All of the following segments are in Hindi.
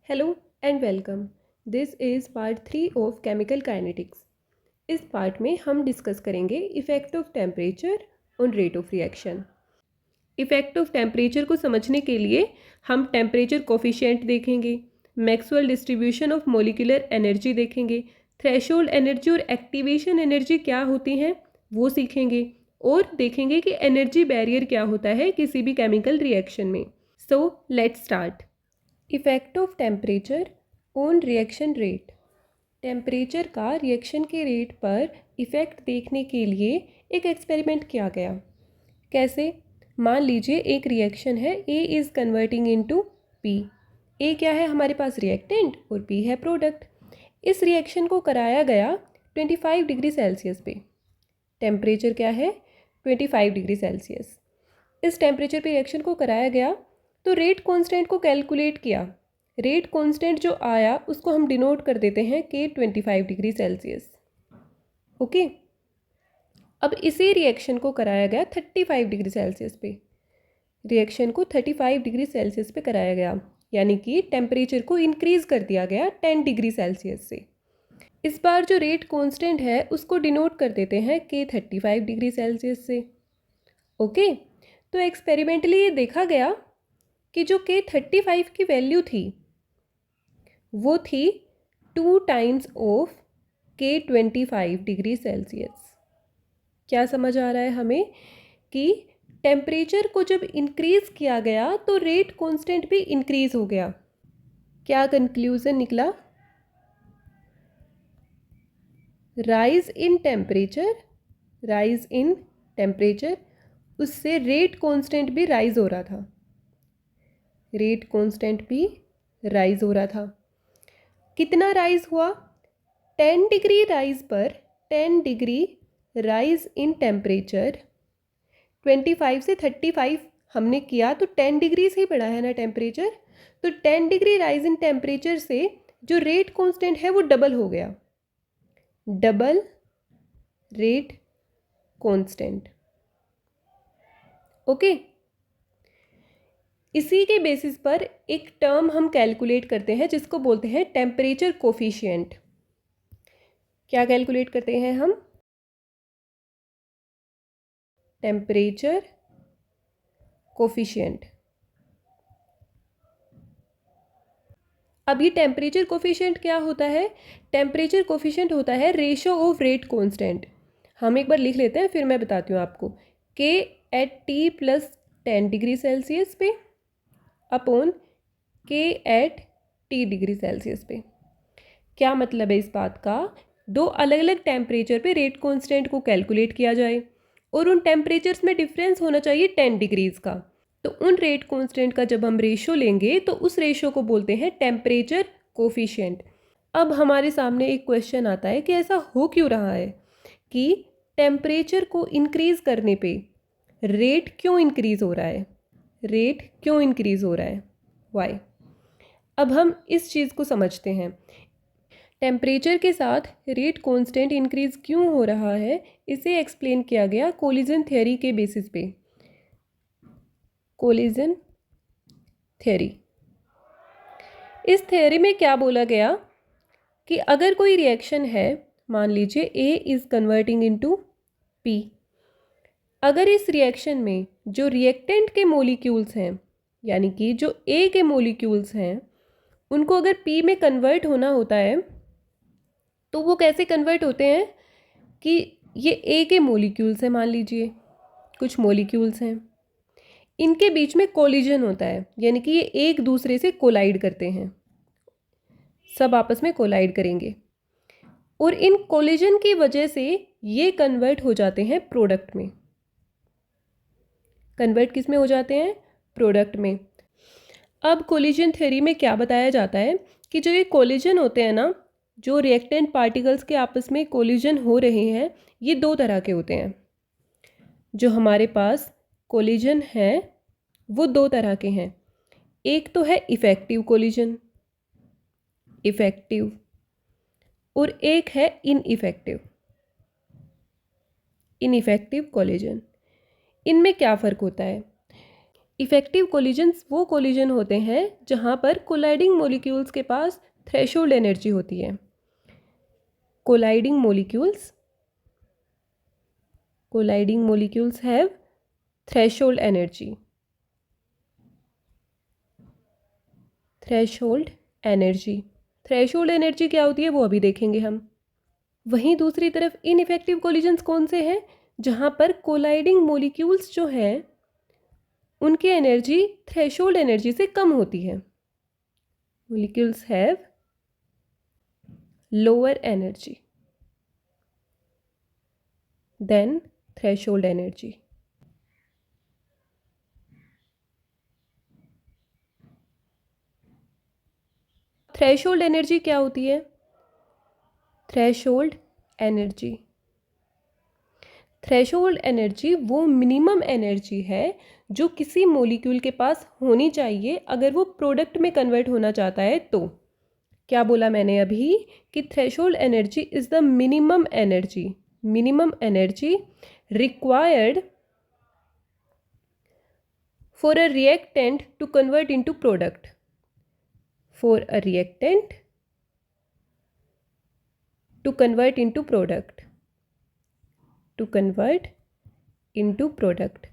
Hello and welcome. This is part 3 of chemical kinetics. इस पार्ट में हम डिस्कस करेंगे effect of temperature on rate of reaction. Effect of temperature को समझने के लिए हम टेम्परेचर कोफिशिएंट देखेंगे, Maxwell distribution of molecular energy देखेंगे, थ्रेशोल्ड एनर्जी और एक्टिवेशन एनर्जी क्या होती हैं वो सीखेंगे और देखेंगे कि एनर्जी बैरियर क्या होता है किसी भी केमिकल रिएक्शन में। So let's start. Effect of temperature on reaction rate. Temperature का रिएक्शन के रेट पर इफ़ेक्ट देखने के लिए एक एक्सपेरिमेंट किया गया। कैसे? मान लीजिए एक रिएक्शन है, A is converting into P. A क्या है हमारे पास? रिएक्टेंट, और पी है प्रोडक्ट। इस रिएक्शन को कराया गया 25 डिग्री सेल्सियस पे। टेम्परेचर क्या है? 25 डिग्री सेल्सियस। इस टेम्परेचर पे रिएक्शन को कराया गया तो रेट कांस्टेंट को कैलकुलेट किया। रेट कांस्टेंट जो आया उसको हम डिनोट कर देते हैं के 25 डिग्री सेल्सियस। ओके, अब इसी रिएक्शन को कराया गया 35 डिग्री सेल्सियस पे। रिएक्शन को 35 डिग्री सेल्सियस पे कराया गया, यानी कि टेम्परेचर को इंक्रीज कर दिया गया 10 डिग्री सेल्सियस से। इस बार जो रेट कांस्टेंट है उसको डिनोट कर देते हैं के 35 डिग्री सेल्सियस से। ओके, तो एक्सपेरिमेंटली ये देखा गया कि जो के 35 की वैल्यू थी वो थी 2 टाइम्स ऑफ के 25 डिग्री सेल्सियस। क्या समझ आ रहा है हमें कि टेम्परेचर को जब इंक्रीज किया गया तो रेट कांस्टेंट भी इंक्रीज हो गया। क्या कंक्लूजन निकला? राइज इन टेम्परेचर, उससे रेट कांस्टेंट भी राइज हो रहा था। रेट कांस्टेंट भी राइज हो रहा था। कितना राइज हुआ? 10 डिग्री राइज पर 10 डिग्री राइज इन टेम्परेचर। 25 से 35 हमने किया तो 10 डिग्री से ही बढ़ा है ना टेम्परेचर। तो 10 डिग्री राइज इन टेम्परेचर से जो रेट कांस्टेंट है वो डबल हो गया। Double rate constant. ओके, इसी के बेसिस पर एक टर्म हम कैलकुलेट करते हैं जिसको बोलते हैं टेम्परेचर कोफिशिएंट। क्या कैलकुलेट करते हैं हम? Temperature coefficient. अब ये टेम्परेचर कोफिशिएंट क्या होता है? टेम्परेचर कोफिशिएंट होता है रेशो ऑफ रेट कांस्टेंट। हम एक बार लिख लेते हैं फिर मैं बताती हूँ आपको। के at T plus 10 degree Celsius पे अपॉन के एट टी डिग्री सेल्सियस पे। क्या मतलब है इस बात का? दो अलग अलग टेम्परेचर पे रेट कांस्टेंट को कैलकुलेट किया जाए और उन टेम्परेचर्स में डिफरेंस होना चाहिए 10 डिग्रीज का। तो उन रेट कांस्टेंट का जब हम रेशो लेंगे तो उस रेशो को बोलते हैं टेम्परेचर कोफिशिएंट। अब हमारे सामने एक क्वेश्चन आता है कि ऐसा हो क्यों रहा है कि टेम्परेचर को इंक्रीज करने पे रेट क्यों इंक्रीज हो रहा है? रेट क्यों इंक्रीज हो रहा है? वाई? अब हम इस चीज़ को समझते हैं। टेम्परेचर के साथ रेट कांस्टेंट इंक्रीज क्यों हो रहा है इसे एक्सप्लेन किया गया कोलिजन थ्योरी के बेसिस पे। Collision theory. इस थ्योरी में क्या बोला गया कि अगर कोई रिएक्शन है, मान लीजिए ए इज़ कन्वर्टिंग इनटू पी। अगर इस रिएक्शन में जो रिएक्टेंट के मॉलिक्यूल्स हैं, यानी कि जो ए के मॉलिक्यूल्स हैं, उनको अगर पी में कन्वर्ट होना होता है तो वो कैसे कन्वर्ट होते हैं कि ये ए के मॉलिक्यूल्स हैं, मान लीजिए कुछ मॉलिक्यूल्स हैं, इनके बीच में कोलिजन होता है, यानी कि ये एक दूसरे से कोलाइड करते हैं, सब आपस में कोलाइड करेंगे और इन कोलिजन की वजह से ये कन्वर्ट हो जाते हैं प्रोडक्ट में। कन्वर्ट किस में हो जाते हैं? प्रोडक्ट में। अब कोलिजन थ्योरी में क्या बताया जाता है कि जो ये कोलिजन होते हैं ना, जो रिएक्टेंट पार्टिकल्स के आपस में कोलिजन हो रहे हैं, ये दो तरह के होते हैं। जो हमारे पास कोलिजन है वो दो तरह के हैं। एक तो है इफेक्टिव कोलिजन, इफेक्टिव, और एक है इनइफेक्टिव, इनइफेक्टिव कोलिजन। इनमें क्या फ़र्क होता है? इफेक्टिव कोलिजन्स वो कोलिजन होते हैं जहाँ पर कोलाइडिंग मॉलिक्यूल्स के पास थ्रेशोल्ड एनर्जी होती है। Colliding molecules have threshold energy. Threshold energy क्या होती है वो अभी देखेंगे हम। वहीं दूसरी तरफ इनइफेक्टिव कोलिजन्स कौन से हैं? जहाँ पर कोलाइडिंग मॉलिक्यूल्स जो हैं उनकी एनर्जी थ्रेशोल्ड एनर्जी से कम होती है। Molecules have lower energy than threshold energy. Threshold energy क्या होती है? थ्रेशोल्ड एनर्जी वो मिनिमम एनर्जी है जो किसी मॉलिक्यूल के पास होनी चाहिए अगर वो प्रोडक्ट में कन्वर्ट होना चाहता है। तो क्या बोला मैंने अभी कि threshold energy is the minimum energy required for a reactant to convert into product. For a reactant to convert into product।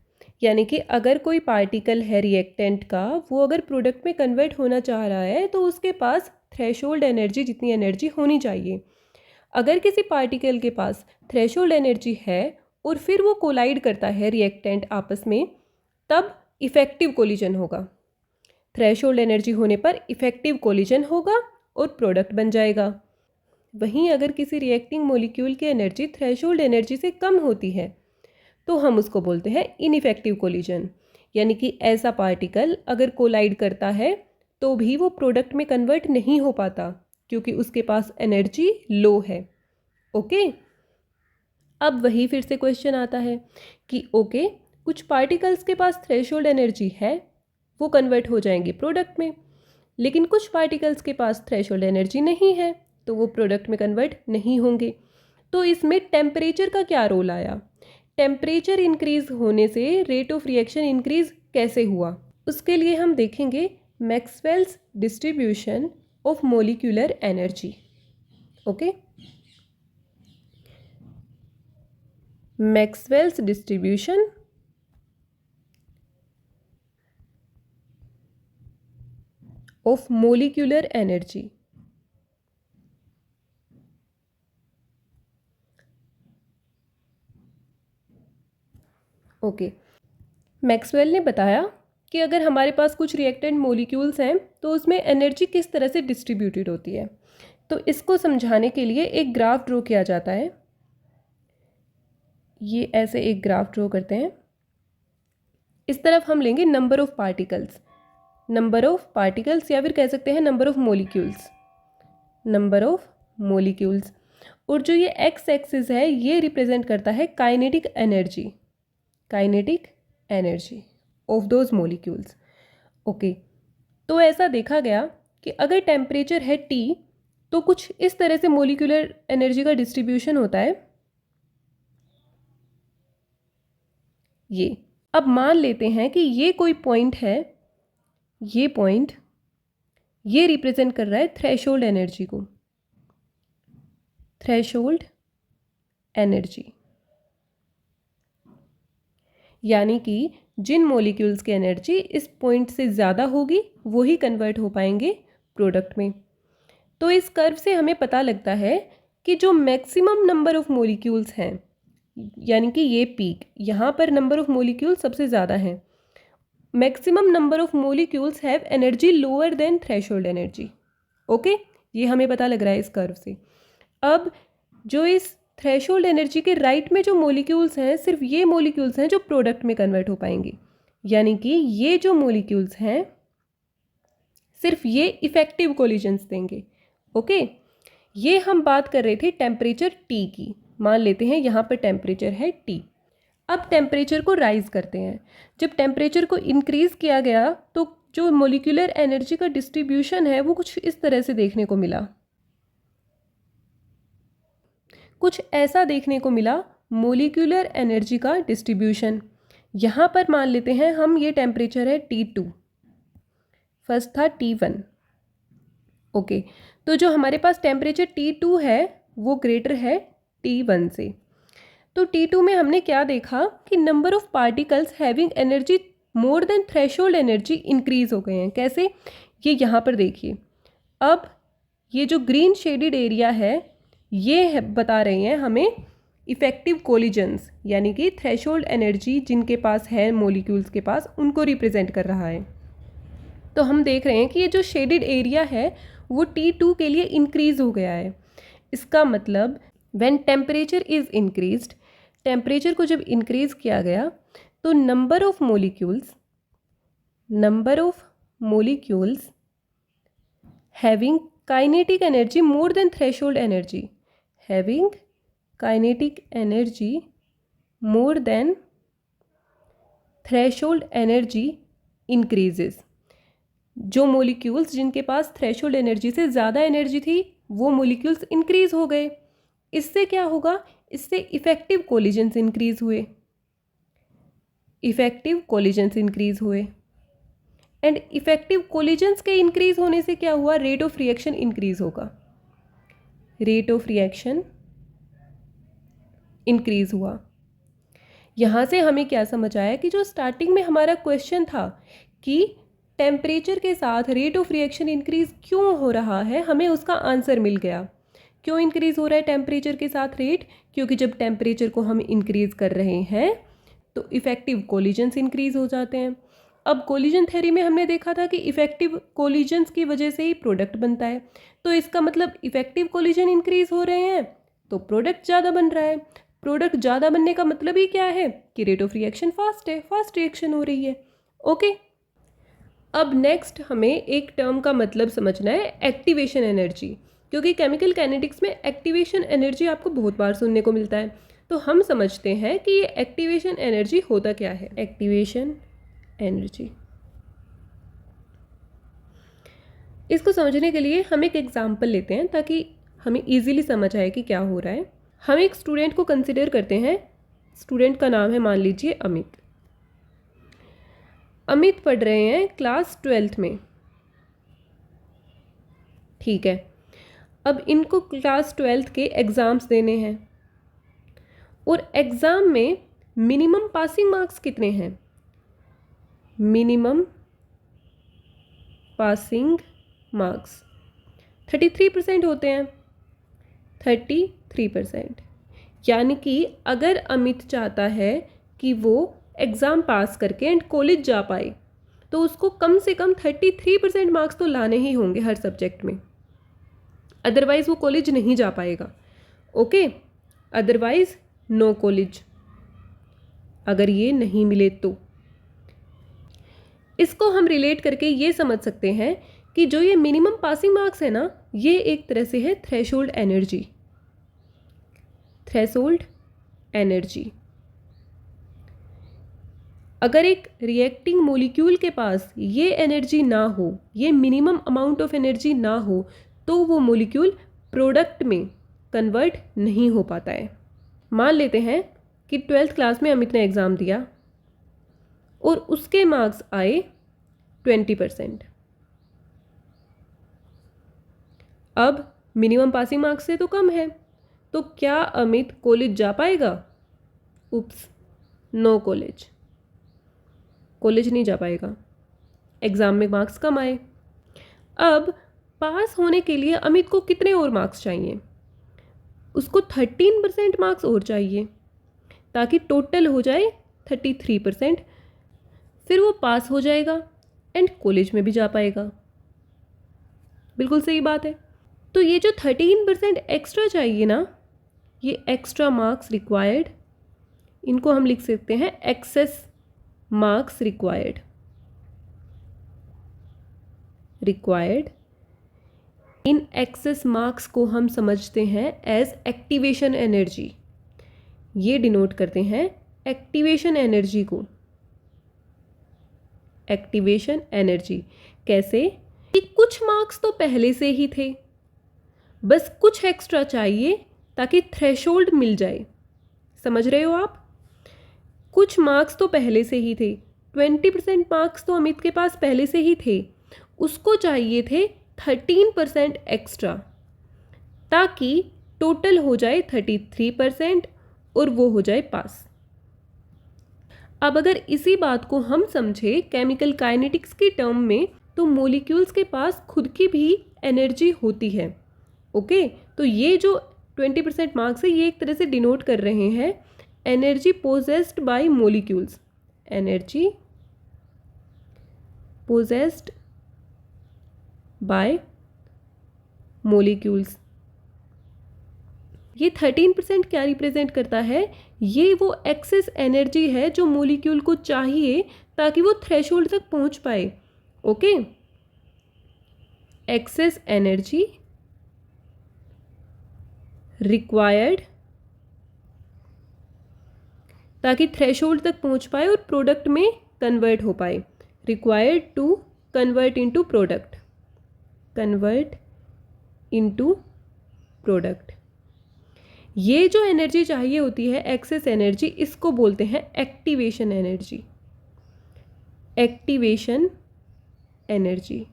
यानी कि अगर कोई पार्टिकल है रिएक्टेंट का, वो अगर प्रोडक्ट में कन्वर्ट होना चाह रहा है तो उसके पास थ्रेशोल्ड एनर्जी जितनी एनर्जी होनी चाहिए। अगर किसी पार्टिकल के पास थ्रेशोल्ड एनर्जी है और फिर वो कोलाइड करता है रिएक्टेंट आपस में, तब इफेक्टिव कोलिजन होगा। थ्रेशोल्ड एनर्जी होने पर इफेक्टिव कोलिजन होगा और प्रोडक्ट बन जाएगा। वहीं अगर किसी रिएक्टिंग मॉलिक्यूल की एनर्जी थ्रेशोल्ड एनर्जी से कम होती है तो हम उसको बोलते हैं इनइफेक्टिव कोलिजन। यानी कि ऐसा पार्टिकल अगर कोलाइड करता है तो भी वो प्रोडक्ट में कन्वर्ट नहीं हो पाता क्योंकि उसके पास एनर्जी लो है। ओके, अब वही फिर से क्वेश्चन आता है कि ओके, कुछ पार्टिकल्स के पास थ्रेशोल्ड एनर्जी है, वो कन्वर्ट हो जाएंगे प्रोडक्ट में, लेकिन कुछ पार्टिकल्स के पास थ्रेशोल्ड एनर्जी नहीं है तो वो प्रोडक्ट में कन्वर्ट नहीं होंगे। तो इसमें टेम्परेचर का क्या रोल आया? टेम्परेचर इंक्रीज होने से रेट ऑफ रिएक्शन इंक्रीज कैसे हुआ? उसके लिए हम देखेंगे Maxwell's distribution of molecular energy. Okay, Maxwell's distribution of molecular energy। Okay, Maxwell ने बताया कि अगर हमारे पास कुछ रिएक्टेंट मॉलिक्यूल्स हैं तो उसमें एनर्जी किस तरह से डिस्ट्रीब्यूटेड होती है। तो इसको समझाने के लिए एक ग्राफ ड्रॉ किया जाता है। ये ऐसे एक ग्राफ ड्रॉ करते हैं। इस तरफ हम लेंगे नंबर ऑफ पार्टिकल्स या फिर कह सकते हैं नंबर ऑफ मॉलिक्यूल्स। और जो ये एक्स एक्सिस है ये रिप्रेजेंट करता है kinetic energy of those molecules. Okay, तो ऐसा देखा गया कि अगर टेम्परेचर है T तो कुछ इस तरह से मॉलिक्यूलर एनर्जी का डिस्ट्रीब्यूशन होता है। ये अब मान लेते हैं कि ये कोई पॉइंट है, ये पॉइंट ये रिप्रेजेंट कर रहा है थ्रेशोल्ड एनर्जी को। थ्रेशोल्ड एनर्जी यानी कि जिन मॉलिक्यूल्स की एनर्जी इस पॉइंट से ज़्यादा होगी वो ही कन्वर्ट हो पाएंगे प्रोडक्ट में। तो इस कर्व से हमें पता लगता है कि जो मैक्सिमम नंबर ऑफ मॉलिक्यूल्स हैं, यानी कि ये पीक, यहाँ पर नंबर ऑफ मॉलिक्यूल्स सबसे ज़्यादा हैं। Maximum number of molecules have energy lower than threshold energy. Okay, ये हमें पता लग रहा है इस कर्व से। अब जो इस थ्रेशोल्ड एनर्जी के राइट में जो मॉलिक्यूल्स हैं, सिर्फ ये मॉलिक्यूल्स हैं जो प्रोडक्ट में कन्वर्ट हो पाएंगे। यानी कि ये जो मॉलिक्यूल्स हैं सिर्फ ये इफेक्टिव कोलिजन्स देंगे। ओके, ये हम बात कर रहे थे टेम्परेचर T की। मान लेते हैं यहाँ पर टेम्परेचर है T। अब टेम्परेचर को राइज करते हैं। जब टेम्परेचर को इंक्रीज किया गया तो जो मॉलिक्यूलर एनर्जी का डिस्ट्रीब्यूशन है वो कुछ इस तरह से देखने को मिला। कुछ ऐसा देखने को मिला मॉलिक्यूलर एनर्जी का डिस्ट्रीब्यूशन। यहाँ पर मान लेते हैं हम ये टेम्परेचर है T2, फर्स्ट था T1। ओके, तो जो हमारे पास टेम्परेचर T2 है वो ग्रेटर है T1 से। तो T2 में हमने क्या देखा कि number of particles having energy more than threshold energy increase हो गए हैं। कैसे, ये यहाँ पर देखिए, अब ये जो ग्रीन शेडेड एरिया है ये बता रहे हैं हमें इफ़ेक्टिव कोलिजन्स, यानी कि थ्रेशोल्ड एनर्जी जिनके पास है मॉलिक्यूल्स के पास, उनको रिप्रेजेंट कर रहा है। तो हम देख रहे हैं कि ये जो शेडेड एरिया है वो T2 के लिए इंक्रीज हो गया है। इसका मतलब when temperature is increased, temperature को जब इंक्रीज किया गया तो number of molecules having kinetic energy more than threshold energy, having kinetic energy more than threshold energy increases. जो मॉलिक्यूल्स जिनके पास थ्रेशोल्ड एनर्जी से ज़्यादा एनर्जी थी वो मॉलिक्यूल्स इंक्रीज हो गए। इससे क्या होगा, इससे इफ़ेक्टिव कोलिजन्स इंक्रीज हुए, एंड इफ़ेक्टिव कोलिजन्स के इंक्रीज होने से क्या हुआ, रेट ऑफ रिएक्शन इंक्रीज होगा, रेट ऑफ रिएक्शन इंक्रीज हुआ। यहाँ से हमें क्या समझ आया कि जो स्टार्टिंग में हमारा क्वेश्चन था कि टेम्परेचर के साथ रेट ऑफ रिएक्शन इंक्रीज क्यों हो रहा है, हमें उसका आंसर मिल गया। क्यों इंक्रीज हो रहा है टेम्परेचर के साथ रेट, क्योंकि जब टेम्परेचर को हम इंक्रीज कर रहे हैं तो इफ़ेक्टिव कोलिजन्स इंक्रीज हो जाते हैं। अब कोलिजन थ्योरी में हमने देखा था कि इफ़ेक्टिव कोलिजन्स की वजह से ही प्रोडक्ट बनता है, तो इसका मतलब इफ़ेक्टिव कोलिजन इंक्रीज हो रहे हैं तो प्रोडक्ट ज़्यादा बन रहा है। प्रोडक्ट ज़्यादा बनने का मतलब ही क्या है कि रेट ऑफ रिएक्शन फास्ट है, फास्ट रिएक्शन हो रही है। ओके, अब नेक्स्ट हमें एक टर्म का मतलब समझना है, एक्टिवेशन एनर्जी, क्योंकि केमिकल काइनेटिक्स में एक्टिवेशन एनर्जी आपको बहुत बार सुनने को मिलता है। तो हम समझते हैं कि ये एक्टिवेशन एनर्जी होता क्या है। एक्टिवेशन एनर्जी, इसको समझने के लिए हम एक एग्जाम्पल लेते हैं ताकि हमें इजीली समझ आए कि क्या हो रहा है। हम एक स्टूडेंट को कंसिडर करते हैं, स्टूडेंट का नाम है मान लीजिए अमित। अमित पढ़ रहे हैं क्लास 12th में, ठीक है। अब इनको क्लास 12th के एग्ज़ाम्स देने हैं और एग्ज़ाम में मिनिमम पासिंग मार्क्स कितने हैं, मिनिमम पासिंग मार्क्स 33% होते हैं, 33%। यानी कि अगर अमित चाहता है कि वो एग्ज़ाम पास करके एंड कॉलेज जा पाए तो उसको कम से कम 33% मार्क्स तो लाने ही होंगे हर सब्जेक्ट में, अदरवाइज़ वो कॉलेज नहीं जा पाएगा। ओके, अदरवाइज़ नो कॉलेज, अगर ये नहीं मिले तो। इसको हम रिलेट करके ये समझ सकते हैं कि जो ये मिनिमम पासिंग मार्क्स है ना, ये एक तरह से है थ्रेशोल्ड एनर्जी, थ्रेशोल्ड एनर्जी। अगर एक रिएक्टिंग मॉलिक्यूल के पास ये एनर्जी ना हो, ये मिनिमम अमाउंट ऑफ एनर्जी ना हो, तो वो मॉलिक्यूल प्रोडक्ट में कन्वर्ट नहीं हो पाता है। मान लेते हैं कि 12th क्लास में अमित ने एग्ज़ाम दिया और उसके मार्क्स आए 20%। अब मिनिमम पासिंग मार्क्स से तो कम है, तो क्या अमित कॉलेज जा पाएगा? उप्स, नो कॉलेज, कॉलेज नहीं जा पाएगा, एग्ज़ाम में मार्क्स कम आए। अब पास होने के लिए अमित को कितने और मार्क्स चाहिए? उसको 13% मार्क्स और चाहिए ताकि टोटल हो जाए 33%। फिर वो पास हो जाएगा एंड कॉलेज में भी जा पाएगा। बिल्कुल सही बात है। तो ये जो 13% एक्स्ट्रा चाहिए ना, ये एक्स्ट्रा मार्क्स रिक्वायर्ड, इनको हम लिख सकते हैं एक्सेस मार्क्स रिक्वायर्ड। इन एक्सेस मार्क्स को हम समझते हैं एज एक्टिवेशन एनर्जी। ये डिनोट करते हैं एक्टिवेशन एनर्जी को। एक्टिवेशन एनर्जी कैसे? कि कुछ मार्क्स तो पहले से ही थे, बस कुछ एक्स्ट्रा चाहिए ताकि थ्रेशोल्ड मिल जाए। समझ रहे हो आप? कुछ मार्क्स तो पहले से ही थे, 20% मार्क्स तो अमित के पास पहले से ही थे, उसको चाहिए थे 13% एक्स्ट्रा, ताकि टोटल हो जाए 33% और वो हो जाए पास। अब अगर इसी बात को हम समझे केमिकल काइनेटिक्स की टर्म में, तो मॉलिक्यूल्स के पास खुद की भी एनर्जी होती है। ओके, तो ये जो 20% मार्क्स है ये एक तरह से डिनोट कर रहे हैं energy possessed by molecules, energy possessed by molecules. ये 13% क्या रिप्रेजेंट करता है? ये वो एक्सेस एनर्जी है जो मॉलिक्यूल को चाहिए ताकि वो थ्रेशोल्ड तक पहुंच पाए। ओके, एक्सेस एनर्जी रिक्वायर्ड ताकि थ्रेशोल्ड तक पहुंच पाए और प्रोडक्ट में कन्वर्ट हो पाए। Required to convert into product, convert into product. ये जो एनर्जी चाहिए होती है एक्सेस एनर्जी, इसको बोलते हैं एक्टिवेशन एनर्जी, एक्टिवेशन एनर्जी।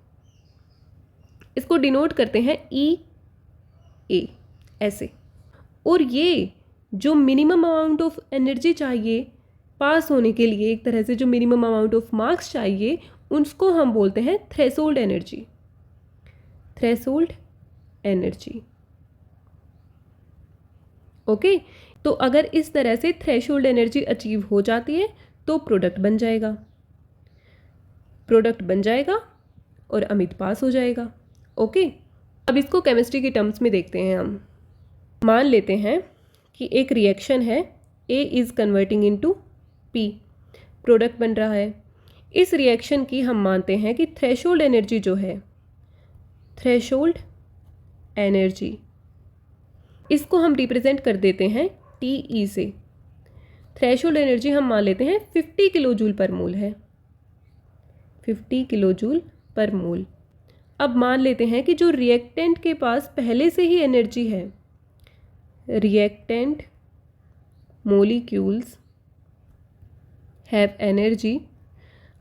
इसको डिनोट करते हैं E ऐसे। और ये जो मिनिमम अमाउंट ऑफ एनर्जी चाहिए पास होने के लिए, एक तरह से जो मिनिमम अमाउंट ऑफ मार्क्स चाहिए, उसको हम बोलते हैं threshold energy, threshold energy. Okay, तो अगर इस तरह से थ्रेशोल्ड एनर्जी अचीव हो जाती है तो प्रोडक्ट बन जाएगा, प्रोडक्ट बन जाएगा और अमित पास हो जाएगा। ओके, अब इसको केमिस्ट्री के टर्म्स में देखते हैं हम। मान लेते हैं कि एक रिएक्शन है, A is converting into P, product बन रहा है। इस रिएक्शन की हम मानते हैं कि थ्रेशोल्ड एनर्जी जो है, थ्रेशोल्ड एनर्जी, इसको हम रिप्रेजेंट कर देते हैं TE से। थ्रेशोल्ड एनर्जी हम मान लेते हैं 50 किलो जूल पर मोल है, 50 किलो जूल पर मोल। अब मान लेते हैं कि जो रिएक्टेंट के पास पहले से ही एनर्जी है, रिएक्टेंट मोलिक्यूल्स हैव एनर्जी,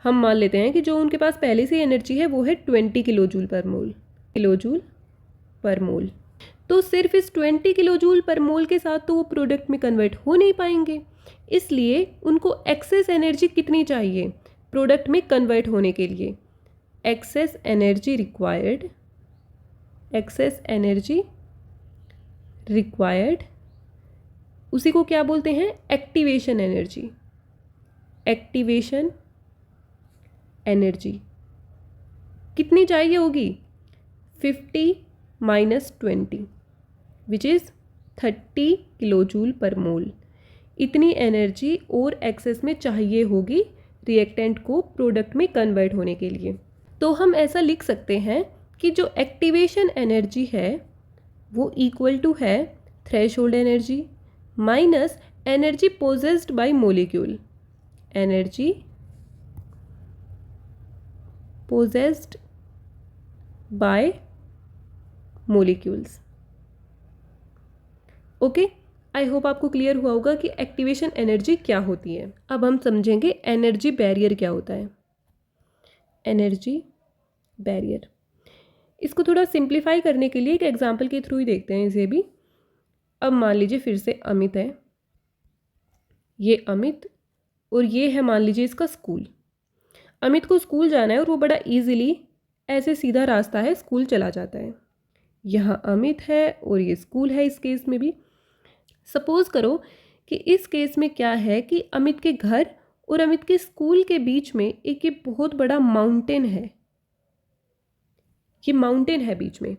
हम मान लेते हैं कि जो उनके पास पहले से एनर्जी है वो है 20 किलो जूल पर मोल, किलो जूल पर मोल। तो सिर्फ इस 20 किलो जूल पर मोल के साथ तो वो प्रोडक्ट में कन्वर्ट हो नहीं पाएंगे, इसलिए उनको एक्सेस एनर्जी कितनी चाहिए प्रोडक्ट में कन्वर्ट होने के लिए? Excess energy required, excess energy required, उसी को क्या बोलते हैं? Activation energy, activation energy. कितनी चाहिए होगी? 50 minus 20 which is 30 kilo joule per mole. इतनी एनर्जी और एक्सेस में चाहिए होगी रिएक्टेंट को प्रोडक्ट में कन्वर्ट होने के लिए। तो हम ऐसा लिख सकते हैं कि जो एक्टिवेशन एनर्जी है वो इक्वल टू है threshold energy minus energy possessed by molecule, energy possessed by molecules. Okay, I hope आपको क्लियर हुआ होगा कि एक्टिवेशन एनर्जी क्या होती है। अब हम समझेंगे एनर्जी बैरियर क्या होता है। एनर्जी बैरियर, इसको थोड़ा सिंप्लीफाई करने के लिए एक एग्जांपल के थ्रू ही देखते हैं इसे भी। अब मान लीजिए फिर से अमित है, ये अमित और ये है मान लीजिए इसका स्कूल। अमित को स्कूल जाना है और वो बड़ा इजीली ऐसे सीधा रास्ता है स्कूल चला जाता है। यहाँ अमित है और ये स्कूल है। इस केस में भी सपोज करो कि इस केस में क्या है कि अमित के घर और अमित के स्कूल के बीच में एक ये बहुत बड़ा माउंटेन है, ये माउंटेन है बीच में,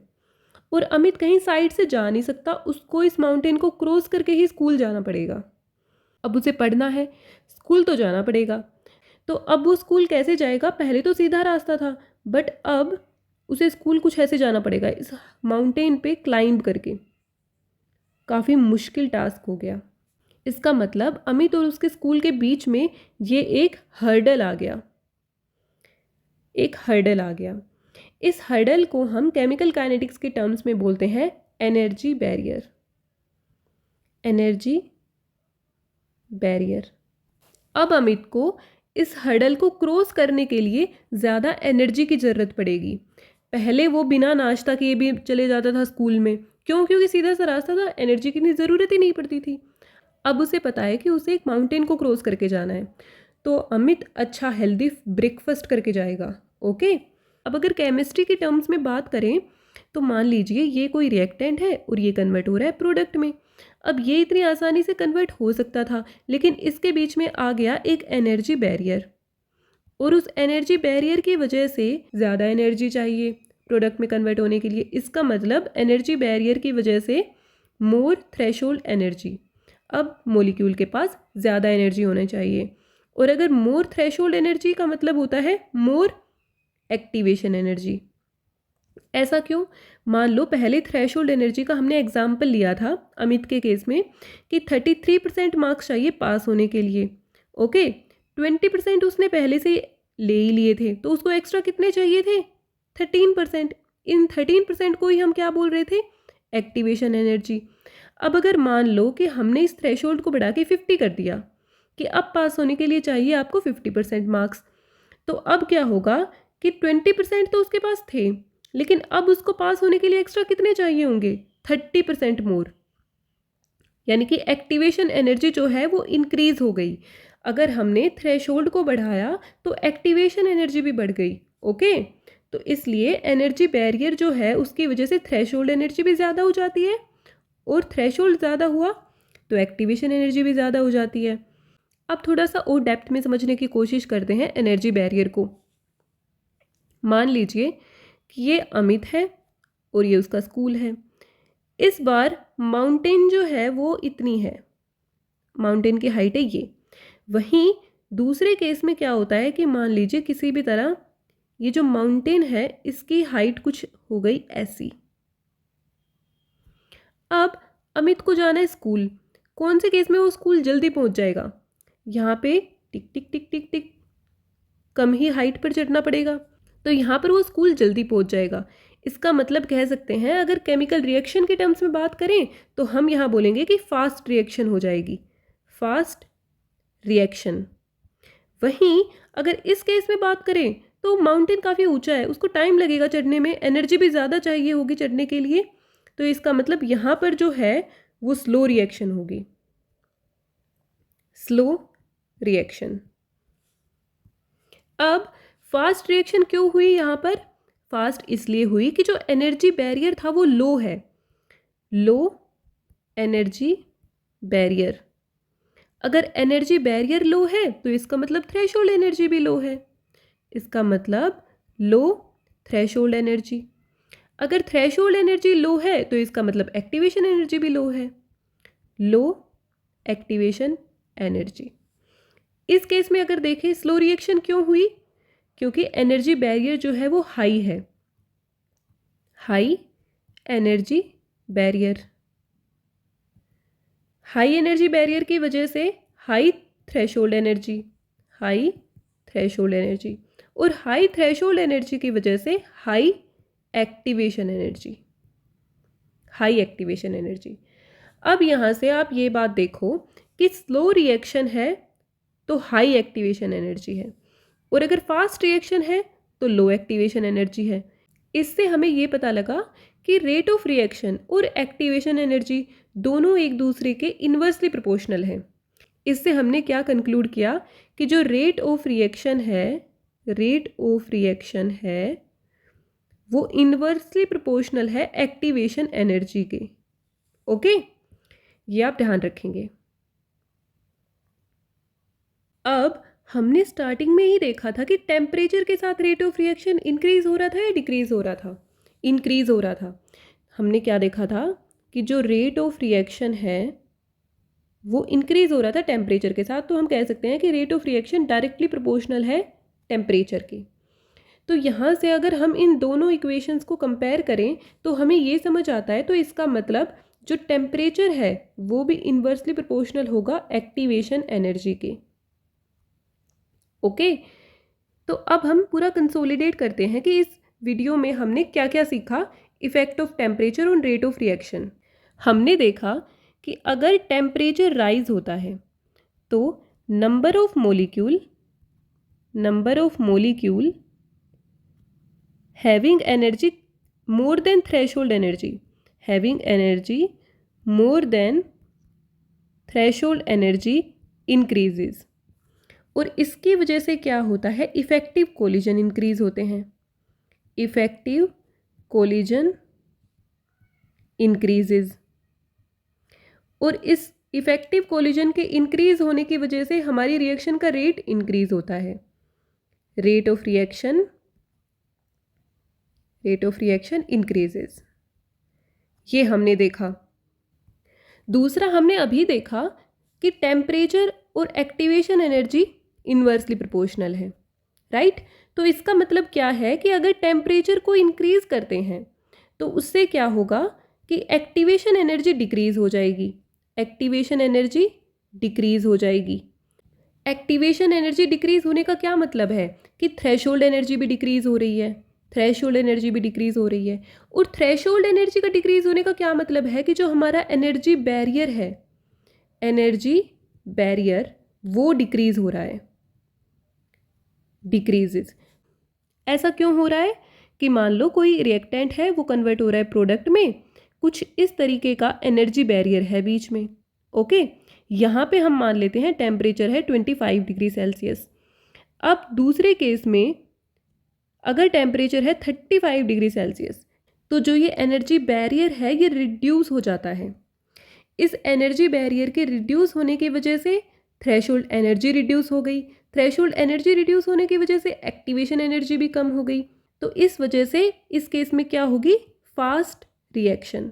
और अमित कहीं साइड से जा नहीं सकता, उसको इस माउंटेन को क्रॉस करके ही स्कूल जाना पड़ेगा। अब उसे पढ़ना है, स्कूल तो जाना पड़ेगा। तो अब वो स्कूल कैसे जाएगा? पहले तो सीधा रास्ता था, बट अब उसे स्कूल कुछ ऐसे जाना पड़ेगा, इस माउंटेन पे क्लाइंब करके। काफ़ी मुश्किल टास्क हो गया। इसका मतलब अमित और उसके स्कूल के बीच में ये एक हर्डल आ गया, एक हर्डल आ गया। इस हर्डल को हम केमिकल काइनेटिक्स के टर्म्स में बोलते हैं एनर्जी बैरियर, एनर्जी बैरियर। अब अमित को इस हर्डल को क्रॉस करने के लिए ज़्यादा एनर्जी की ज़रूरत पड़ेगी। पहले वो बिना नाश्ता किए भी चले जाता था स्कूल में, क्योंकि सीधा सा रास्ता था, एनर्जी की ज़रूरत ही नहीं पड़ती थी। अब उसे पता है कि उसे एक माउंटेन को क्रॉस करके जाना है, तो अमित अच्छा हेल्दी ब्रेकफास्ट करके जाएगा। ओके, अब अगर केमिस्ट्री की टर्म्स में बात करें तो मान लीजिए ये कोई रिएक्टेंट है और ये कन्वर्ट हो रहा है प्रोडक्ट में। अब ये इतनी आसानी से कन्वर्ट हो सकता था, लेकिन इसके बीच में आ गया एक एनर्जी बैरियर, और उस एनर्जी बैरियर की वजह से ज़्यादा एनर्जी चाहिए प्रोडक्ट में कन्वर्ट होने के लिए। इसका मतलब एनर्जी बैरियर की वजह से मोर थ्रेशोल्ड एनर्जी। अब मॉलिक्यूल के पास ज़्यादा एनर्जी होना चाहिए, और अगर मोर थ्रेशोल्ड एनर्जी का मतलब होता है मोर एक्टिवेशन एनर्जी। ऐसा क्यों? मान लो पहले थ्रेशोल्ड एनर्जी का हमने एग्जाम्पल लिया था अमित के केस में कि 33% मार्क्स चाहिए पास होने के लिए। ओके, 20% उसने पहले से ले ही लिए थे, तो उसको एक्स्ट्रा कितने चाहिए थे? 13%। इन 13% को ही हम क्या बोल रहे थे? Activation energy. अब अगर मान लो कि हमने इस थ्रेशोल्ड को बढ़ा के 50 कर दिया कि अब पास होने के लिए चाहिए आपको 50% मार्क्स, तो अब क्या होगा कि 20% तो उसके पास थे, लेकिन अब उसको पास होने के लिए एक्स्ट्रा कितने चाहिए होंगे? 30% मोर, यानी कि एक्टिवेशन एनर्जी जो है वो इंक्रीज हो गई। अगर हमने थ्रेशोल्ड को बढ़ाया तो एक्टिवेशन एनर्जी भी बढ़ गई। ओके, तो इसलिए एनर्जी बैरियर जो है उसकी वजह से थ्रेशोल्ड एनर्जी भी ज़्यादा हो जाती है, और थ्रेशोल्ड ज़्यादा हुआ तो एक्टिवेशन एनर्जी भी ज़्यादा हो जाती है। अब थोड़ा सा और डेप्थ में समझने की कोशिश करते हैं एनर्जी बैरियर को। मान लीजिए कि ये अमित है और ये उसका स्कूल है। इस बार माउंटेन जो है वो इतनी है, माउंटेन की हाइट है ये। वहीं दूसरे केस में क्या होता है कि मान लीजिए किसी भी तरह ये जो माउंटेन है इसकी हाइट कुछ हो गई ऐसी। अब अमित को जाना है स्कूल। कौन से केस में वो स्कूल जल्दी पहुंच जाएगा? यहाँ पे टिक टिक टिक टिक टिक कम ही हाइट पर चढ़ना पड़ेगा, तो यहाँ पर वो स्कूल जल्दी पहुंच जाएगा। इसका मतलब कह सकते हैं अगर केमिकल रिएक्शन के टर्म्स में बात करें तो हम यहाँ बोलेंगे कि फास्ट रिएक्शन हो जाएगी, फास्ट रिएक्शन। वहीं अगर इस केस में बात करें तो माउंटेन काफ़ी ऊंचा है, उसको टाइम लगेगा चढ़ने में, एनर्जी भी ज़्यादा चाहिए होगी चढ़ने के लिए, तो इसका मतलब यहाँ पर जो है वो स्लो रिएक्शन होगी, स्लो रिएक्शन। अब फास्ट रिएक्शन क्यों हुई यहाँ पर? फास्ट इसलिए हुई कि जो एनर्जी बैरियर था वो लो है, लो एनर्जी बैरियर। अगर एनर्जी बैरियर लो है तो इसका मतलब थ्रेशोल्ड एनर्जी भी लो है, इसका मतलब लो थ्रेशोल्ड एनर्जी। अगर थ्रेशोल्ड एनर्जी लो है तो इसका मतलब एक्टिवेशन एनर्जी भी लो है, लो एक्टिवेशन एनर्जी। इस केस में अगर देखें स्लो रिएक्शन क्यों हुई? क्योंकि एनर्जी बैरियर जो है वो हाई है, high energy barrier. High energy barrier की वजह से high threshold energy, high threshold energy, और हाई थ्रेशोल्ड एनर्जी की वजह से high activation energy, high activation energy. अब यहाँ से आप ये बात देखो कि स्लो रिएक्शन है तो हाई एक्टिवेशन एनर्जी है, और अगर फास्ट रिएक्शन है तो लो एक्टिवेशन एनर्जी है। इससे हमें ये पता लगा कि रेट ऑफ रिएक्शन और एक्टिवेशन एनर्जी दोनों एक दूसरे के इन्वर्सली प्रोपोर्शनल हैं। इससे हमने क्या कंक्लूड किया कि जो रेट ऑफ रिएक्शन है, रेट ऑफ रिएक्शन है वो इन्वर्सली प्रोपोर्शनल है एक्टिवेशन एनर्जी के। ओके, ये आप ध्यान रखेंगे। अब हमने स्टार्टिंग में ही देखा था कि टेम्परेचर के साथ रेट ऑफ रिएक्शन इंक्रीज हो रहा था या डिक्रीज हो रहा था? इंक्रीज हो रहा था। हमने क्या देखा था कि जो रेट ऑफ रिएक्शन है वो इंक्रीज हो रहा था टेम्परेचर के साथ, तो हम कह सकते हैं कि rate of reaction directly proportional है टेम्परेचर के। तो यहाँ से अगर हम इन दोनों इक्वेशंस को कंपेयर करें तो हमें ये समझ आता है, तो इसका मतलब जो टेम्परेचर है वो भी इन्वर्सली प्रोपोर्शनल होगा एक्टिवेशन एनर्जी के। ओके, तो अब हम पूरा कंसोलिडेट करते हैं कि इस वीडियो में हमने क्या क्या सीखा effect of temperature on rate of reaction. हमने देखा कि अगर टेम्परेचर राइज होता है तो number of molecule having energy more than threshold energy, having energy more than threshold energy increases. और इसकी वजह से क्या होता है, इफेक्टिव कोलिजन इंक्रीज होते हैं, इफेक्टिव कोलिजन इंक्रीजेज। और इस इफेक्टिव कोलिजन के इंक्रीज होने की वजह से हमारी रिएक्शन का रेट इंक्रीज होता है, रेट ऑफ रिएक्शन इंक्रीजेज। ये हमने देखा। दूसरा हमने अभी देखा कि टेम्परेचर और एक्टिवेशन एनर्जी इन्वर्सली प्रोपोर्शनल है, राइट। तो इसका मतलब क्या है कि अगर टेम्परेचर को इंक्रीज करते हैं तो उससे क्या होगा कि एक्टिवेशन एनर्जी डिक्रीज हो जाएगी, एक्टिवेशन एनर्जी डिक्रीज हो जाएगी। एक्टिवेशन एनर्जी डिक्रीज होने का क्या मतलब है कि थ्रेशोल्ड एनर्जी भी डिक्रीज हो रही है, थ्रेशोल्ड एनर्जी भी डिक्रीज हो रही है। और थ्रेशोल्ड एनर्जी का डिक्रीज होने का क्या मतलब है कि जो हमारा एनर्जी बैरियर है, एनर्जी बैरियर वो डिक्रीज हो रहा है, डिक्रीजेस। ऐसा क्यों हो रहा है कि मान लो कोई रिएक्टेंट है, वो कन्वर्ट हो रहा है प्रोडक्ट में, कुछ इस तरीके का एनर्जी बैरियर है बीच में, ओके। यहाँ पे हम मान लेते हैं टेम्परेचर है 25 डिग्री सेल्सियस। अब दूसरे केस में अगर टेम्परेचर है 35 डिग्री सेल्सियस, तो जो ये एनर्जी बैरियर है ये रिड्यूस हो जाता है। इस एनर्जी बैरियर के रिड्यूस होने की वजह से थ्रेशोल्ड एनर्जी रिड्यूस हो गई, थ्रेशोल्ड एनर्जी रिड्यूस होने की वजह से एक्टिवेशन एनर्जी भी कम हो गई। तो इस वजह से इस केस में क्या होगी, फास्ट रिएक्शन,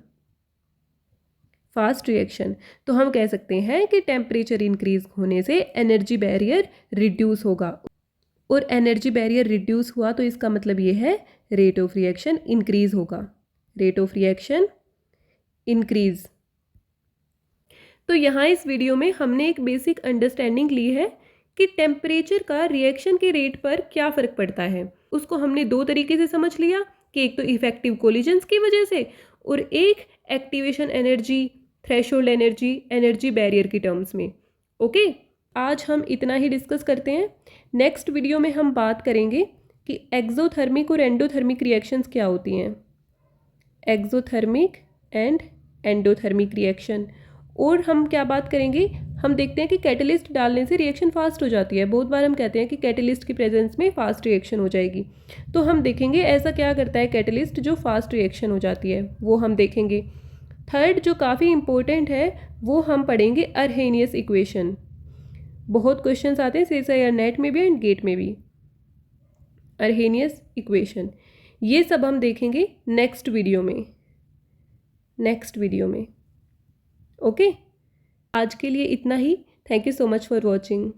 फास्ट रिएक्शन। तो हम कह सकते हैं कि टेम्परेचर इंक्रीज होने से एनर्जी बैरियर रिड्यूस होगा, और एनर्जी बैरियर रिड्यूस हुआ तो इसका मतलब ये है रेट ऑफ रिएक्शन इंक्रीज होगा, रेट ऑफ रिएक्शन इंक्रीज। तो यहाँ इस वीडियो में हमने एक बेसिक अंडरस्टैंडिंग ली है कि टेम्परेचर का रिएक्शन के रेट पर क्या फ़र्क पड़ता है। उसको हमने दो तरीके से समझ लिया कि एक तो इफेक्टिव कोलिजन्स की वजह से, और एक activation energy, threshold energy, energy barrier की टर्म्स में, ओके। आज हम इतना ही डिस्कस करते हैं। नेक्स्ट वीडियो में हम बात करेंगे कि एक्सोथर्मिक और एंडोथर्मिक रिएक्शंस क्या होती हैं, एक्सोथर्मिक एंड एंडोथर्मिक रिएक्शन। और हम क्या बात करेंगे, हम देखते हैं कि कैटलिस्ट डालने से रिएक्शन फास्ट हो जाती है। बहुत बार हम कहते हैं कि कैटलिस्ट की प्रेजेंस में फास्ट रिएक्शन हो जाएगी, तो हम देखेंगे ऐसा क्या करता है कैटलिस्ट जो फास्ट रिएक्शन हो जाती है, वो हम देखेंगे। थर्ड जो काफ़ी इंपॉर्टेंट है वो हम पढ़ेंगे अर्हेनियस इक्वेशन। बहुत क्वेश्चंस आते हैं CSIR नेट में भी एंड गेट में भी, अर्हेनियस इक्वेशन। ये सब हम देखेंगे नेक्स्ट वीडियो में, ओके। आज के लिए इतना ही। Thank you so much for watching.